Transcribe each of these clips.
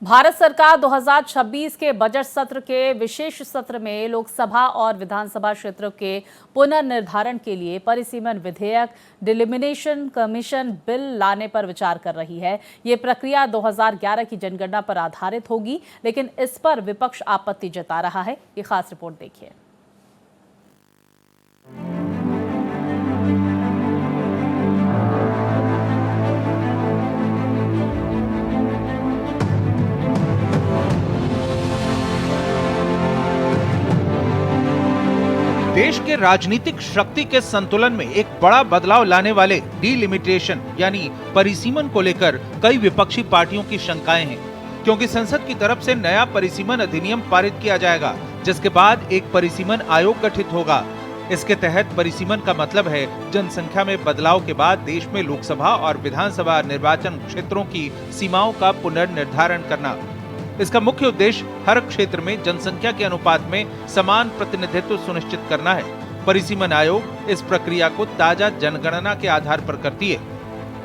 भारत सरकार 2026 के बजट सत्र के विशेष सत्र में लोकसभा और विधानसभा क्षेत्रों के पुनर्निर्धारण के लिए परिसीमन विधेयक डिलिमिनेशन कमीशन बिल लाने पर विचार कर रही है। ये प्रक्रिया 2011 की जनगणना पर आधारित होगी, लेकिन इस पर विपक्ष आपत्ति जता रहा है। ये खास रिपोर्ट देखिए। देश के राजनीतिक शक्ति के संतुलन में एक बड़ा बदलाव लाने वाले डीलिमिटेशन यानी परिसीमन को लेकर कई विपक्षी पार्टियों की शंकाएं हैं, क्योंकि संसद की तरफ से नया परिसीमन अधिनियम पारित किया जाएगा, जिसके बाद एक परिसीमन आयोग गठित होगा। इसके तहत परिसीमन का मतलब है जनसंख्या में बदलाव के बाद देश में लोकसभा और विधानसभा निर्वाचन क्षेत्रों की सीमाओं का पुनर्निर्धारण करना। इसका मुख्य उद्देश्य हर क्षेत्र में जनसंख्या के अनुपात में समान प्रतिनिधित्व सुनिश्चित करना है। परिसीमन आयोग इस प्रक्रिया को ताजा जनगणना के आधार पर करती है।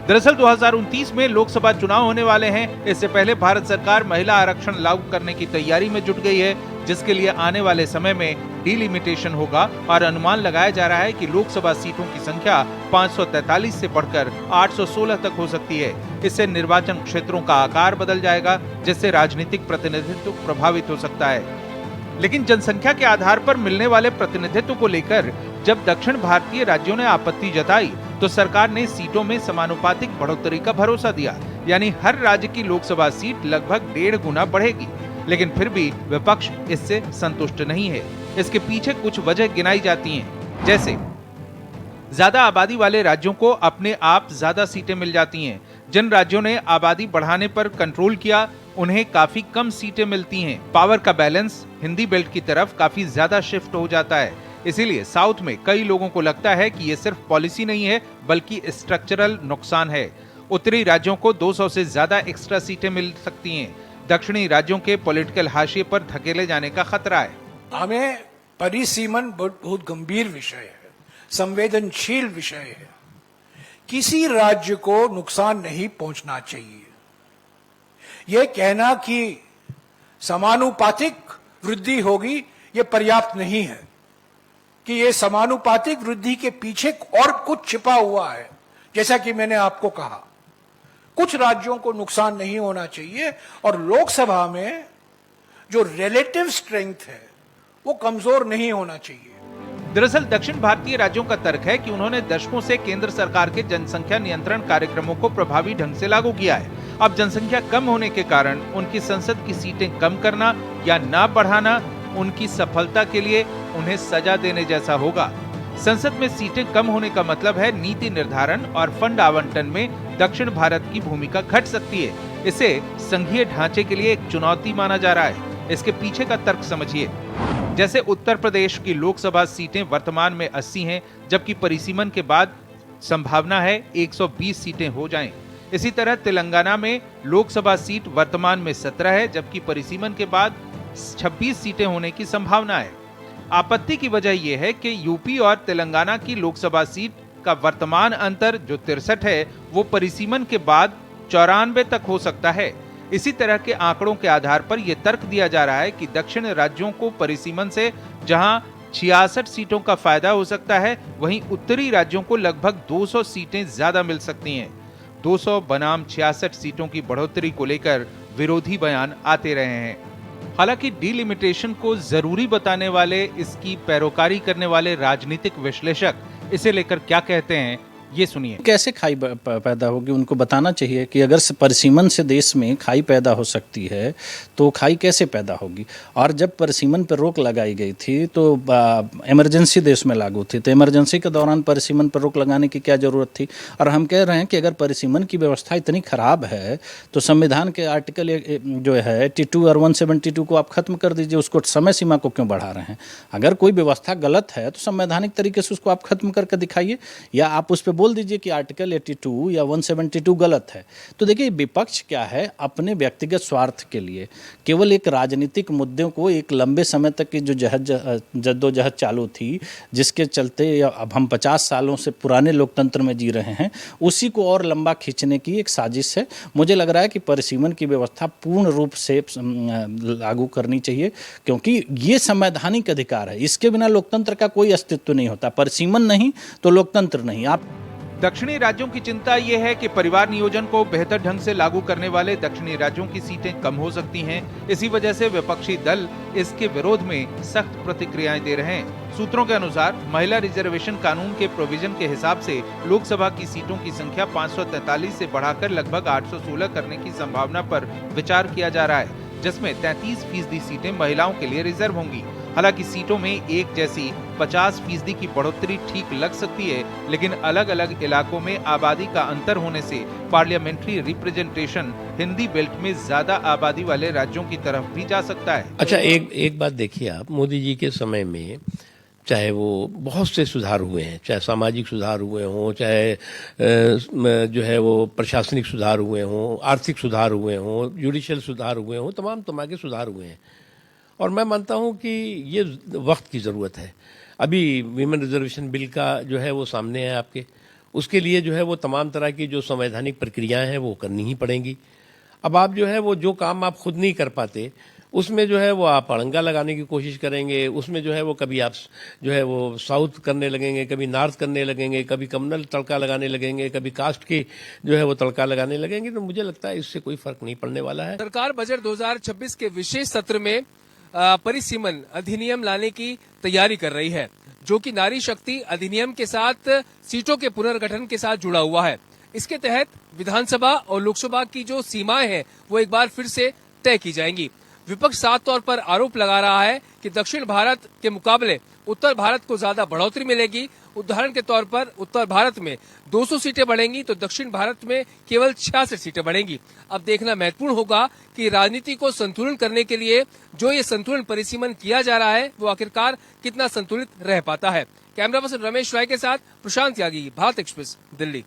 दरअसल 2029 में लोकसभा चुनाव होने वाले हैं। इससे पहले भारत सरकार महिला आरक्षण लागू करने की तैयारी में जुट गई है, जिसके लिए आने वाले समय में डीलिमिटेशन होगा और अनुमान लगाया जा रहा है कि लोकसभा सीटों की संख्या 543 से बढ़कर 816 तक हो सकती है। इससे निर्वाचन क्षेत्रों का आकार बदल जाएगा, जिससे राजनीतिक प्रतिनिधित्व प्रभावित हो सकता है। लेकिन जनसंख्या के आधार पर मिलने वाले प्रतिनिधित्व को लेकर जब दक्षिण भारतीय राज्यों ने आपत्ति जताई, तो सरकार ने सीटों में समानुपातिक बढ़ोतरी का भरोसा दिया, यानी हर राज्य की लोकसभा सीट लगभग 1.5 गुना बढ़ेगी। लेकिन फिर भी विपक्ष इससे संतुष्ट नहीं है। इसके पीछे कुछ वजह गिनाई जाती हैं, जैसे ज्यादा आबादी वाले राज्यों को अपने आप ज्यादा सीटें मिल जाती हैं। जिन राज्यों ने आबादी बढ़ाने पर कंट्रोल किया, उन्हें काफी कम सीटें मिलती हैं। पावर का बैलेंस हिंदी बेल्ट की तरफ काफी ज्यादा शिफ्ट हो जाता है। इसीलिए साउथ में कई लोगों को लगता है कि ये सिर्फ पॉलिसी नहीं है, बल्कि स्ट्रक्चरल नुकसान है। उत्तरी राज्यों को 200 से ज्यादा एक्स्ट्रा सीटें मिल सकती हैं। दक्षिणी राज्यों के पॉलिटिकल हाशिए पर धकेले जाने का खतरा है। हमें परिसीमन बहुत गंभीर विषय है, संवेदनशील विषय है। किसी राज्य को नुकसान नहीं पहुंचना चाहिए। यह कहना कि समानुपातिक वृद्धि होगी, यह पर्याप्त नहीं है। कि यह समानुपातिक वृद्धि के पीछे और कुछ छिपा हुआ है। जैसा कि मैंने आपको कहा, कुछ राज्यों को नुकसान नहीं होना चाहिए और लोकसभा में जो रिलेटिव स्ट्रेंथ है वो कमजोर नहीं होना चाहिए। दरअसल दक्षिण भारतीय राज्यों का तर्क है कि उन्होंने दशकों से केंद्र सरकार के जनसंख्या नियंत्रण कार्यक्रमों को प्रभावी ढंग से लागू किया है। अब जनसंख्या कम होने के कारण उनकी संसद की सीटें कम करना या ना बढ़ाना उनकी सफलता के लिए उन्हें सजा देने जैसा होगा। संसद में सीटें कम होने का मतलब है नीति निर्धारण और फंड आवंटन में दक्षिण भारत की भूमिका घट सकती है। इसे संघीय ढांचे के लिए एक चुनौती माना जा रहा है। इसके पीछे का तर्क समझिए। जैसे उत्तर प्रदेश की लोकसभा सीटें वर्तमान में 80 हैं, जबकि परिसीमन के बाद संभावना है 120 सीटें हो जाएं। इसी तरह तेलंगाना में लोकसभा सीट वर्तमान में 17 है, जबकि परिसीमन के बाद 26 सीटें होने की संभावना है। आपत्ति की वजह यह है कि यूपी और तेलंगाना की लोकसभा सीट का वर्तमान अंतर जो 63 है, वो परिसीमन के बाद 94 तक हो सकता है। इसी तरह के आंकड़ों के आधार पर यह तर्क दिया जा रहा है कि दक्षिण राज्यों को परिसीमन से जहां 66 सीटों का फायदा हो सकता है, वहीं उत्तरी राज्यों को लगभग 200 सीटें ज्यादा मिल सकती हैं। 200 बनाम 66 सीटों की बढ़ोतरी को लेकर विरोधी बयान आते रहे हैं। हालांकि डीलिमिटेशन को जरूरी बताने वाले, इसकी पैरोकारी करने वाले राजनीतिक विश्लेषक इसे लेकर क्या कहते हैं, ये सुनिए। कैसे खाई पैदा होगी, उनको बताना चाहिए कि अगर परिसीमन से देश में खाई पैदा हो सकती है तो खाई कैसे पैदा होगी। और जब परिसीमन पर रोक लगाई गई थी तो इमरजेंसी देश में लागू थी, तो इमरजेंसी के दौरान परिसीमन पर रोक लगाने की क्या ज़रूरत थी। और हम कह रहे हैं कि अगर परिसीमन की व्यवस्था इतनी खराब है तो संविधान के आर्टिकल जो है 82 और 172 को आप खत्म कर दीजिए। उसको समय सीमा को क्यों बढ़ा रहे हैं। अगर कोई व्यवस्था गलत है तो संवैधानिक तरीके से उसको आप खत्म करके दिखाइए, या आप उस पर बोल दीजिए कि आर्टिकल 82 या 172 गलत है। तो देखिए विपक्ष क्या है, अपने व्यक्तिगत स्वार्थ के लिए केवल एक राजनीतिक मुद्दों को, एक लंबे समय तक की जो जद्दोजहद चालू थी, जिसके चलते अब हम 50 सालों से पुराने लोकतंत्र में जी रहे हैं, उसी को और लंबा खींचने की एक साजिश है। मुझे लग रहा है कि परिसीमन की व्यवस्था पूर्ण रूप से लागू करनी चाहिए, क्योंकि ये संवैधानिक अधिकार है। इसके बिना लोकतंत्र का कोई अस्तित्व नहीं होता। परिसीमन नहीं तो लोकतंत्र नहीं। आप दक्षिणी राज्यों की चिंता यह है कि परिवार नियोजन को बेहतर ढंग से लागू करने वाले दक्षिणी राज्यों की सीटें कम हो सकती हैं। इसी वजह से विपक्षी दल इसके विरोध में सख्त प्रतिक्रियाएं दे रहे हैं। सूत्रों के अनुसार महिला रिजर्वेशन कानून के प्रोविजन के हिसाब से लोकसभा की सीटों की संख्या 543 से बढ़ाकर लगभग 816 करने की संभावना पर विचार किया जा रहा है, जिसमें 33% सीटें महिलाओं के लिए रिजर्व होंगी। हालांकि सीटों में एक जैसी 50% की बढ़ोतरी ठीक लग सकती है, लेकिन अलग अलग इलाकों में आबादी का अंतर होने से पार्लियामेंट्री रिप्रेजेंटेशन हिंदी बेल्ट में ज्यादा आबादी वाले राज्यों की तरफ भी जा सकता है। अच्छा, एक बात देखिए आप, मोदी जी के समय में चाहे वो बहुत से सुधार हुए हैं, चाहे सामाजिक सुधार हुए हों, चाहे जो है वो प्रशासनिक सुधार हुए हों, आर्थिक सुधार हुए हों, जुडिशियल सुधार हुए हों, तमाम तरह के सुधार हुए हैं। और मैं मानता हूं कि ये वक्त की ज़रूरत है। अभी विमेन रिजर्वेशन बिल का जो है वो सामने है आपके, उसके लिए जो है वो तमाम तरह की जो संवैधानिक प्रक्रियाएं हैं वो करनी ही पड़ेंगी। अब आप जो है वो जो काम आप खुद नहीं कर पाते, उसमें जो है वो आप अड़ंगा लगाने की कोशिश करेंगे, उसमें जो है वो कभी आप जो है वो साउथ करने लगेंगे, कभी नॉर्थ करने लगेंगे, कभी कम्युनल तड़का लगाने लगेंगे, कभी कास्ट की जो है वो तड़का लगाने लगेंगे। तो मुझे लगता है इससे कोई फर्क नहीं पड़ने वाला है। सरकार बजट 2026 के विशेष सत्र में परिसीमन अधिनियम लाने की तैयारी कर रही है, जो कि नारी शक्ति अधिनियम के साथ सीटों के पुनर्गठन के साथ जुड़ा हुआ है। इसके तहत विधानसभा और लोकसभा की जो सीमाएं हैं वो एक बार फिर से तय की जाएंगी। विपक्ष साफ तौर पर आरोप लगा रहा है कि दक्षिण भारत के मुकाबले उत्तर भारत को ज्यादा बढ़ोतरी मिलेगी। उदाहरण के तौर पर उत्तर भारत में 200 सीटें बढ़ेंगी तो दक्षिण भारत में केवल 66 सीटें बढ़ेंगी। अब देखना महत्वपूर्ण होगा कि राजनीति को संतुलन करने के लिए जो ये संतुलन परिसीमन किया जा रहा है वो आखिरकार कितना संतुलित रह पाता है। कैमरा पर्सन रमेश राय के साथ प्रशांत त्यागी, भारत एक्सप्रेस, दिल्ली।